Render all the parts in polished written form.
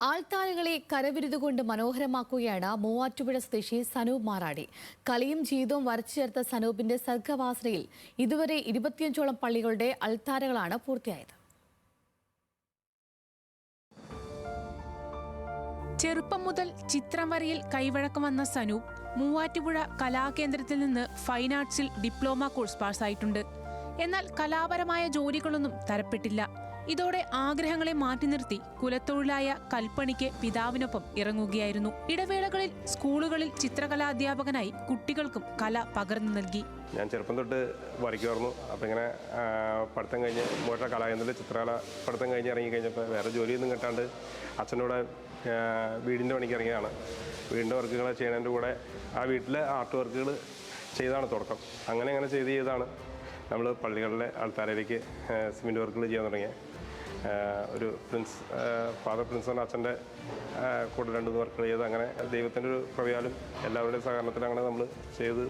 ആൾത്താരകളെ കരവിരുതുകൊണ്ട് മനോഹരമാക്കുകയാണ് മൂവാറ്റുപുഴ സ്വദേശി സനൂപ് മാറാടി. കലയും ജീവിതവും വരച്ചു ചേർത്ത സനൂപിന്റെ സർഗ്ഗവാസനയിൽ ഇതുവരെ 25ഓളം പള്ളികളുടെ അൾത്താരകളാണ് പൂർത്തിയായത്. ചെറുപ്പം മുതൽ ചിത്രം വരയിൽ കൈവഴക്കം വന്ന സനൂപ് മൂവാറ്റുപുഴ കലാകേന്ദ്രത്തിൽ നിന്ന് ഫൈൻ ആർട്സിൽ ഡിപ്ലോമ കോഴ്സ് പാസ്സായിട്ടുണ്ട്. എന്നാൽ കലാപരമായ ജോലികളൊന്നും തരപ്പെട്ടില്ല. ഇതോടെ ആഗ്രഹങ്ങളെ മാറ്റി നിർത്തി കുലത്തൊഴിലായ കൽപ്പണിക്ക് പിതാവിനൊപ്പം ഇറങ്ങുകയായിരുന്നു. ഇടവേളകളിൽ സ്കൂളുകളിൽ ചിത്രകലാധ്യാപകനായി കുട്ടികൾക്കും കല പകർന്നു നൽകി. ഞാൻ ചെറുപ്പം തൊട്ട് വരയ്ക്കുമായിരുന്നു. അപ്പം ഇങ്ങനെ പഠിത്തം കഴിഞ്ഞ് മൂവാറ്റുപുഴ കലാകേന്ദ്രത്തിൽ ചിത്രകല പഠിത്തം കഴിഞ്ഞ് ഇറങ്ങിക്കഴിഞ്ഞപ്പോൾ വേറെ ജോലിയൊന്നും കിട്ടാണ്ട് അച്ഛനോട് വീടിൻ്റെ പണിക്ക് ഇറങ്ങിയതാണ്. വീടിൻ്റെ വർക്കുകൾ ചെയ്യുന്നതിൻ്റെ കൂടെ ആ വീട്ടിലെ ആർട്ട് വർക്കുകൾ ചെയ്താണ് തുടക്കം. അങ്ങനെ ചെയ്താണ് നമ്മൾ പള്ളികളിലെ ആൾത്താരയിലേക്ക് സിമെൻറ്റ് വർക്കുകൾ ചെയ്യാൻ തുടങ്ങിയത്. ഒരു ഫാദർ പ്രിൻസ് എന്ന അച്ഛൻ്റെ കൂടെ 2 വർക്കുകൾ ചെയ്ത് അങ്ങനെ ദൈവത്തിൻ്റെ ഒരു പ്രവ്യാലും എല്ലാവരുടെയും സഹകരണത്തിൽ അങ്ങനെ നമ്മൾ ചെയ്ത്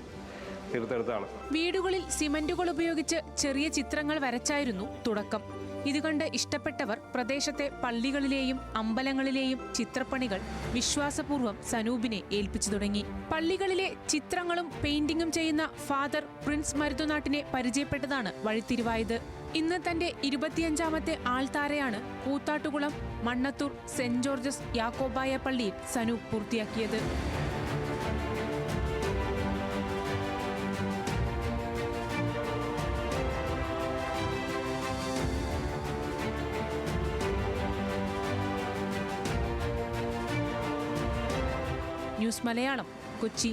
തീർത്തെടുത്താണ്. വീടുകളിൽ സിമന്റുകൾ ഉപയോഗിച്ച് ചെറിയ ചിത്രങ്ങൾ വരച്ചായിരുന്നു തുടക്കം. ഇതുകണ്ട് ഇഷ്ടപ്പെട്ടവർ പ്രദേശത്തെ പള്ളികളിലെയും അമ്പലങ്ങളിലെയും ചിത്രപ്പണികൾ വിശ്വാസപൂർവ്വം സനൂപിനെ ഏൽപ്പിച്ചു തുടങ്ങി. പള്ളികളിലെ ചിത്രങ്ങളും പെയിന്റിങ്ങും ചെയ്യുന്ന ഫാദർ പ്രിൻസ് മരുതുനാട്ടിനെ പരിചയപ്പെട്ടതാണ് വഴിത്തിരിവായത്. ഇന്ന് തന്റെ 25ാമത്തെ ആൾത്താരയാണ് കൂത്താട്ടുകുളം മണ്ണത്തൂർ സെന്റ് ജോർജസ് യാക്കോബായ പള്ളിയിൽ സനൂപ് പൂർത്തിയാക്കിയത്. ന്യൂസ് മലയാളം, കൊച്ചി.